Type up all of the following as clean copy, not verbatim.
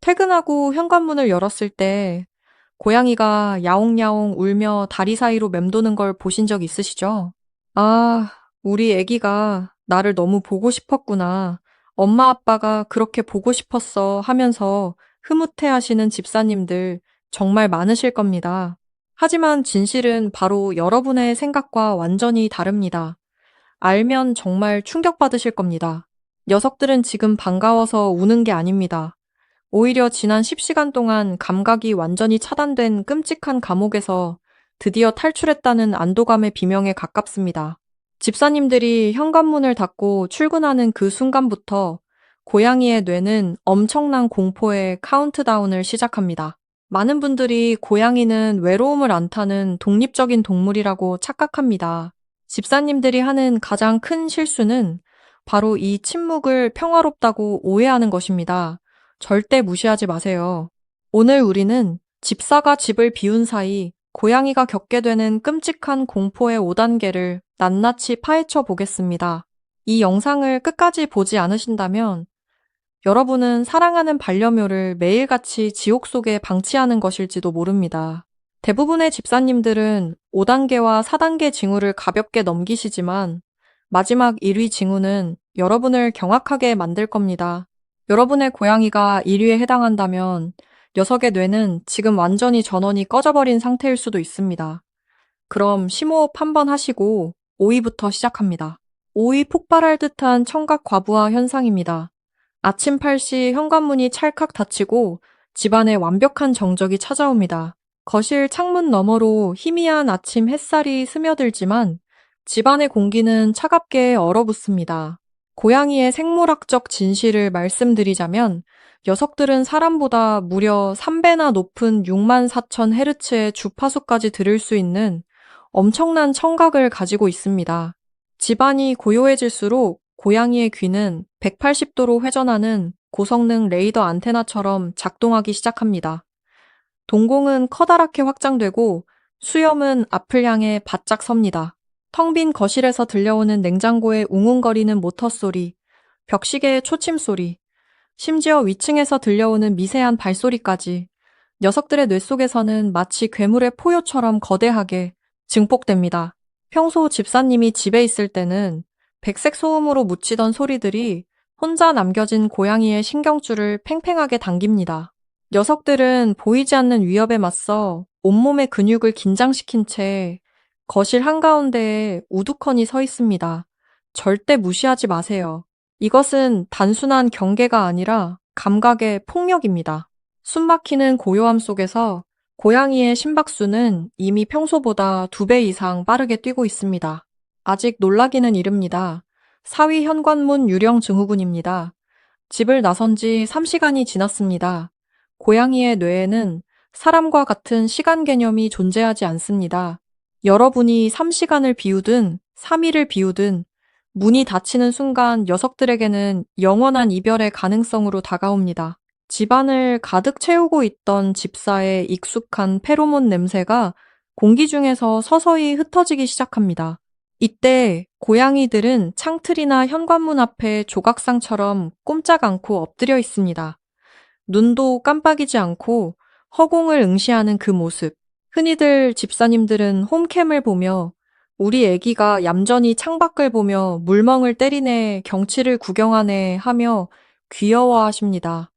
퇴근하고 현관문을 열었을 때 고양이가 야옹야옹 울며 다리 사이로 맴도는 걸 보신 적 있으시죠? 아, 우리 애기가 나를 너무 보고 싶었구나. 엄마 아빠가 그렇게 보고 싶었어 하면서 흐뭇해 하시는 집사님들 정말 많으실 겁니다. 하지만 진실은 바로 여러분의 생각과 완전히 다릅니다. 알면 정말 충격받으실 겁니다. 녀석들은 지금 반가워서 우는 게 아닙니다. 오히려 지난 10시간 동안 감각이 완전히 차단된 끔찍한 감옥에서 드디어 탈출했다는 안도감의 비명에 가깝습니다. 집사님들이 현관문을 닫고 출근하는 그 순간부터 고양이의 뇌는 엄청난 공포의 카운트다운을 시작합니다. 많은 분들이 고양이는 외로움을 안 타는 독립적인 동물이라고 착각합니다. 집사님들이 하는 가장 큰 실수는 바로 이 침묵을 평화롭다고 오해하는 것입니다. 절대 무시하지 마세요. 오늘 우리는 집사가 집을 비운 사이 고양이가 겪게 되는 끔찍한 공포의 5단계를 낱낱이 파헤쳐 보겠습니다. 이 영상을 끝까지 보지 않으신다면 여러분은 사랑하는 반려묘를 매일같이 지옥 속에 방치하는 것일지도 모릅니다. 대부분의 집사님들은 5단계와 4단계 징후를 가볍게 넘기시지만 마지막 1위 징후는 여러분을 경악하게 만들 겁니다. 여러분의 고양이가 1위에 해당한다면 녀석의 뇌는 지금 완전히 전원이 꺼져버린 상태일 수도 있습니다. 그럼 심호흡 한번 하시고 5위부터 시작합니다. 5위 폭발할 듯한 청각 과부하 현상입니다. 아침 8시 현관문이 찰칵 닫히고 집안에 완벽한 정적이 찾아옵니다. 거실 창문 너머로 희미한 아침 햇살이 스며들지만 집안의 공기는 차갑게 얼어붙습니다. 고양이의 생물학적 진실을 말씀드리자면 녀석들은 사람보다 무려 3배나 높은 64,000Hz의 주파수까지 들을 수 있는 엄청난 청각을 가지고 있습니다. 집안이 고요해질수록 고양이의 귀는 180도로 회전하는 고성능 레이더 안테나처럼 작동하기 시작합니다. 동공은 커다랗게 확장되고 수염은 앞을 향해 바짝 섭니다. 텅 빈 거실에서 들려오는 냉장고의 웅웅거리는 모터 소리, 벽시계의 초침 소리, 심지어 위층에서 들려오는 미세한 발소리까지 녀석들의 뇌 속에서는 마치 괴물의 포효처럼 거대하게 증폭됩니다. 평소 집사님이 집에 있을 때는 백색 소음으로 묻히던 소리들이 혼자 남겨진 고양이의 신경줄을 팽팽하게 당깁니다. 녀석들은 보이지 않는 위협에 맞서 온몸의 근육을 긴장시킨 채 거실 한가운데에 우두커니 서 있습니다. 절대 무시하지 마세요. 이것은 단순한 경계가 아니라 감각의 폭력입니다. 숨막히는 고요함 속에서 고양이의 심박수는 이미 평소보다 2배 이상 빠르게 뛰고 있습니다. 아직 놀라기는 이릅니다. 4위 현관문 유령 증후군입니다. 집을 나선 지 3시간이 지났습니다. 고양이의 뇌에는 사람과 같은 시간 개념이 존재하지 않습니다. 여러분이 3시간을 비우든 3일을 비우든 문이 닫히는 순간 녀석들에게는 영원한 이별의 가능성으로 다가옵니다. 집안을 가득 채우고 있던 집사의 익숙한 페로몬 냄새가 공기 중에서 서서히 흩어지기 시작합니다. 이때 고양이들은 창틀이나 현관문 앞에 조각상처럼 꼼짝 않고 엎드려 있습니다. 눈도 깜빡이지 않고 허공을 응시하는 그 모습. 흔히들 집사님들은 홈캠을 보며 우리 애기가 얌전히 창밖을 보며 물멍을 때리네, 경치를 구경하네 하며 귀여워하십니다.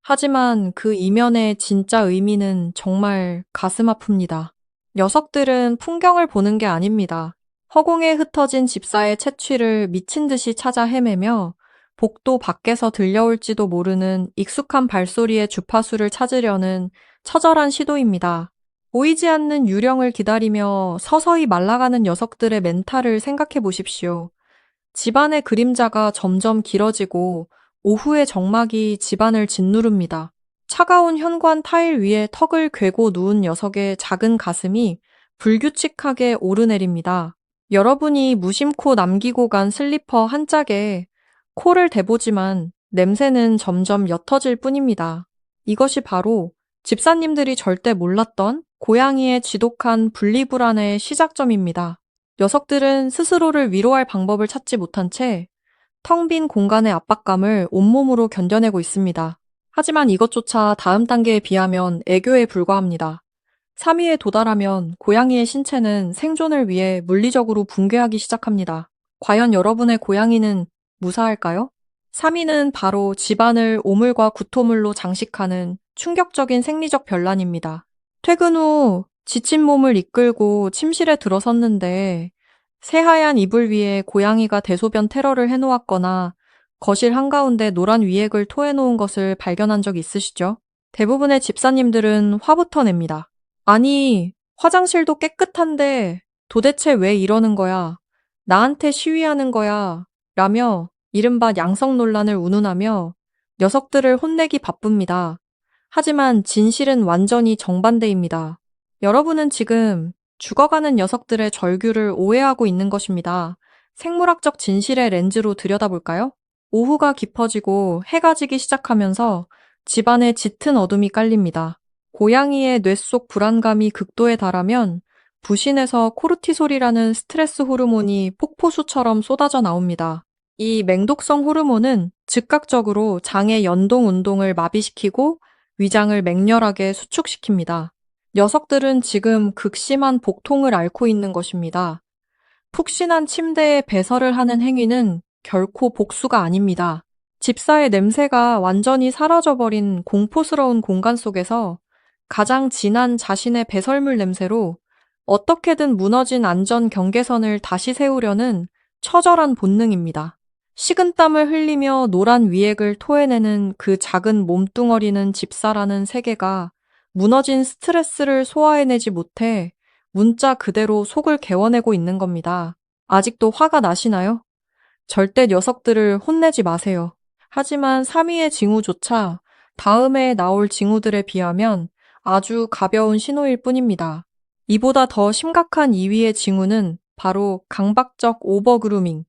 하지만 그 이면의 진짜 의미는 정말 가슴 아픕니다. 녀석들은 풍경을 보는 게 아닙니다. 허공에 흩어진 집사의 채취를 미친 듯이 찾아 헤매며 복도 밖에서 들려올지도 모르는 익숙한 발소리의 주파수를 찾으려는 처절한 시도입니다. 보이지 않는 유령을 기다리며 서서히 말라가는 녀석들의 멘탈을 생각해 보십시오. 집안의 그림자가 점점 길어지고 오후의 정막이 집안을 짓누릅니다. 차가운 현관 타일 위에 턱을 괴고 누운 녀석의 작은 가슴이 불규칙하게 오르내립니다. 여러분이 무심코 남기고 간 슬리퍼 한 짝에 코를 대보지만 냄새는 점점 옅어질 뿐입니다. 이것이 바로 집사님들이 절대 몰랐던 고양이의 지독한 분리불안의 시작점입니다. 녀석들은 스스로를 위로할 방법을 찾지 못한 채 텅 빈 공간의 압박감을 온몸으로 견뎌내고 있습니다. 하지만 이것조차 다음 단계에 비하면 애교에 불과합니다. 3위에 도달하면 고양이의 신체는 생존을 위해 물리적으로 붕괴하기 시작합니다. 과연 여러분의 고양이는 무사할까요? 3위는 바로 집안을 오물과 구토물로 장식하는 충격적인 생리적 변란입니다. 퇴근 후 지친 몸을 이끌고 침실에 들어섰는데 새하얀 이불 위에 고양이가 대소변 테러를 해놓았거나 거실 한가운데 노란 위액을 토해놓은 것을 발견한 적 있으시죠? 대부분의 집사님들은 화부터 냅니다. 아니, 화장실도 깨끗한데 도대체 왜 이러는 거야? 나한테 시위하는 거야? 라며 이른바 양성 논란을 운운하며 녀석들을 혼내기 바쁩니다. 하지만 진실은 완전히 정반대입니다. 여러분은 지금 죽어가는 녀석들의 절규를 오해하고 있는 것입니다. 생물학적 진실의 렌즈로 들여다볼까요? 오후가 깊어지고 해가 지기 시작하면서 집안에 짙은 어둠이 깔립니다. 고양이의 뇌 속 불안감이 극도에 달하면 부신에서 코르티솔이라는 스트레스 호르몬이 폭포수처럼 쏟아져 나옵니다. 이 맹독성 호르몬은 즉각적으로 장의 연동 운동을 마비시키고 위장을 맹렬하게 수축시킵니다. 녀석들은 지금 극심한 복통을 앓고 있는 것입니다. 푹신한 침대에 배설을 하는 행위는 결코 복수가 아닙니다. 집사의 냄새가 완전히 사라져버린 공포스러운 공간 속에서 가장 진한 자신의 배설물 냄새로 어떻게든 무너진 안전 경계선을 다시 세우려는 처절한 본능입니다. 식은땀을 흘리며 노란 위액을 토해내는 그 작은 몸뚱어리는 집사라는 세계가 무너진 스트레스를 소화해내지 못해 문자 그대로 속을 개워내고 있는 겁니다. 아직도 화가 나시나요? 절대 녀석들을 혼내지 마세요. 하지만 3위의 징후조차 다음에 나올 징후들에 비하면 아주 가벼운 신호일 뿐입니다. 이보다 더 심각한 2위의 징후는 바로 강박적 오버그루밍,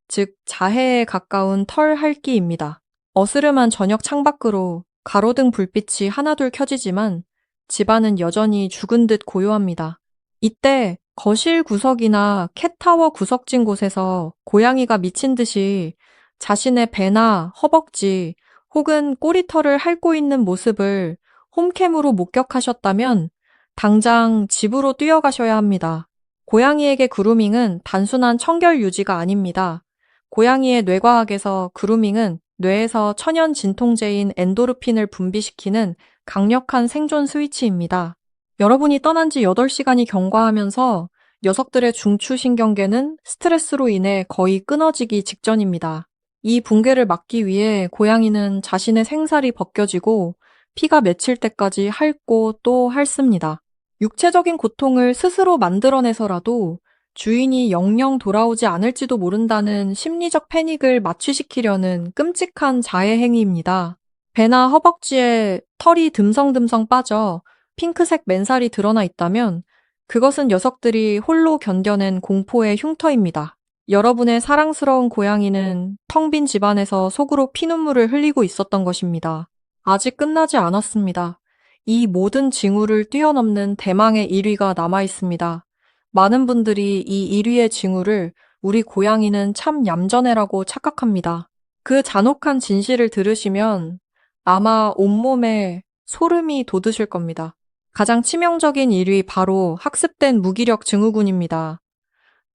즉 자해에 가까운 털 핥기입니다. 어스름한 저녁 창밖으로 가로등 불빛이 하나둘 켜지지만 집안은 여전히 죽은 듯 고요합니다. 이때 거실 구석이나 캣타워 구석진 곳에서 고양이가 미친 듯이 자신의 배나 허벅지 혹은 꼬리털을 핥고 있는 모습을 홈캠으로 목격하셨다면 당장 집으로 뛰어가셔야 합니다. 고양이에게 그루밍은 단순한 청결 유지가 아닙니다. 고양이의 뇌과학에서 그루밍은 뇌에서 천연 진통제인 엔도르핀을 분비시키는 강력한 생존 스위치입니다. 여러분이 떠난 지 8시간이 경과하면서 녀석들의 중추신경계는 스트레스로 인해 거의 끊어지기 직전입니다. 이 붕괴를 막기 위해 고양이는 자신의 생살이 벗겨지고 피가 맺힐 때까지 핥고 또 핥습니다. 육체적인 고통을 스스로 만들어내서라도 주인이 영영 돌아오지 않을지도 모른다는 심리적 패닉을 마취시키려는 끔찍한 자해 행위입니다. 배나 허벅지에 털이 듬성듬성 빠져 핑크색 맨살이 드러나 있다면 그것은 녀석들이 홀로 견뎌낸 공포의 흉터입니다. 여러분의 사랑스러운 고양이는 텅 빈 집안에서 속으로 피눈물을 흘리고 있었던 것입니다. 아직 끝나지 않았습니다. 이 모든 징후를 뛰어넘는 대망의 1위가 남아 있습니다. 많은 분들이 이 1위의 징후를 우리 고양이는 참 얌전해라고 착각합니다. 그 잔혹한 진실을 들으시면 아마 온몸에 소름이 돋으실 겁니다. 가장 치명적인 1위 바로 학습된 무기력 증후군입니다.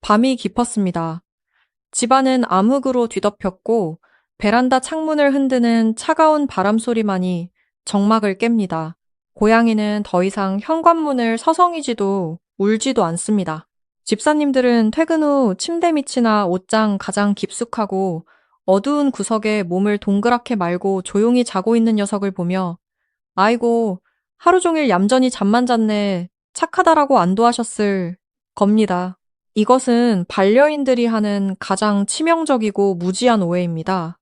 밤이 깊었습니다. 집안은 암흑으로 뒤덮였고 베란다 창문을 흔드는 차가운 바람 소리만이 정막을 깹니다. 고양이는 더 이상 현관문을 서성이지도 울지도 않습니다. 집사님들은 퇴근 후 침대 밑이나 옷장 가장 깊숙하고 어두운 구석에 몸을 동그랗게 말고 조용히 자고 있는 녀석을 보며 아이고, 하루 종일 얌전히 잠만 잤네. 착하다라고 안도하셨을 겁니다. 이것은 반려인들이 하는 가장 치명적이고 무지한 오해입니다.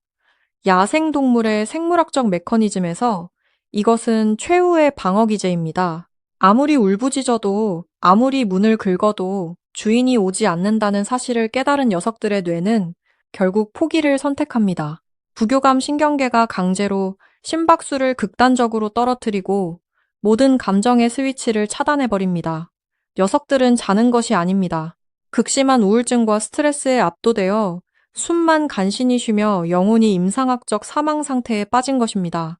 야생동물의 생물학적 메커니즘에서 이것은 최후의 방어 기제입니다. 아무리 울부짖어도 아무리 문을 긁어도 주인이 오지 않는다는 사실을 깨달은 녀석들의 뇌는 결국 포기를 선택합니다. 부교감 신경계가 강제로 심박수를 극단적으로 떨어뜨리고 모든 감정의 스위치를 차단해버립니다. 녀석들은 자는 것이 아닙니다. 극심한 우울증과 스트레스에 압도되어 숨만 간신히 쉬며 영혼이 임상학적 사망 상태에 빠진 것입니다.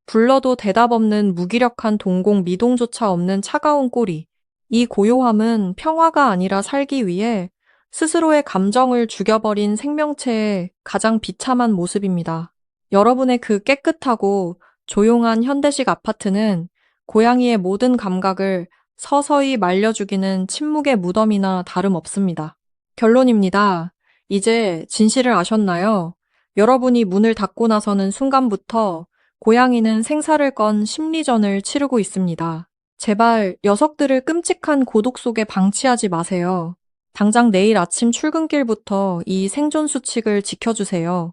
불러도 대답 없는 무기력한 동공 미동조차 없는 차가운 꼬리. 이 고요함은 평화가 아니라 살기 위해 스스로의 감정을 죽여버린 생명체의 가장 비참한 모습입니다. 여러분의 그 깨끗하고 조용한 현대식 아파트는 고양이의 모든 감각을 서서히 말려 죽이는 침묵의 무덤이나 다름없습니다. 결론입니다. 이제 진실을 아셨나요? 여러분이 문을 닫고 나서는 순간부터 고양이는 생사를 건 심리전을 치르고 있습니다. 제발 녀석들을 끔찍한 고독 속에 방치하지 마세요. 당장 내일 아침 출근길부터 이 생존 수칙을 지켜주세요.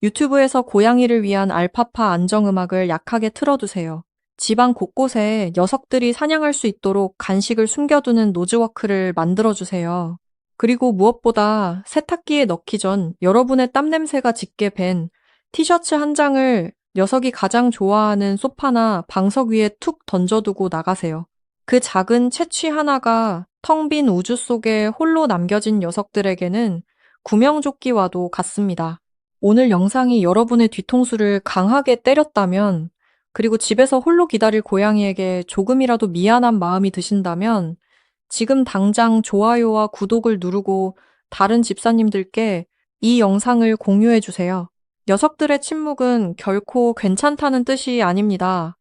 유튜브에서 고양이를 위한 알파파 안정음악을 약하게 틀어두세요. 집안 곳곳에 녀석들이 사냥할 수 있도록 간식을 숨겨두는 노즈워크를 만들어주세요. 그리고 무엇보다 세탁기에 넣기 전 여러분의 땀 냄새가 짙게 밴 티셔츠 한 장을 녀석이 가장 좋아하는 소파나 방석 위에 툭 던져두고 나가세요. 그 작은 채취 하나가 텅 빈 우주 속에 홀로 남겨진 녀석들에게는 구명조끼와도 같습니다. 오늘 영상이 여러분의 뒤통수를 강하게 때렸다면, 그리고 집에서 홀로 기다릴 고양이에게 조금이라도 미안한 마음이 드신다면, 지금 당장 좋아요와 구독을 누르고 다른 집사님들께 이 영상을 공유해 주세요. 녀석들의 침묵은 결코 괜찮다는 뜻이 아닙니다.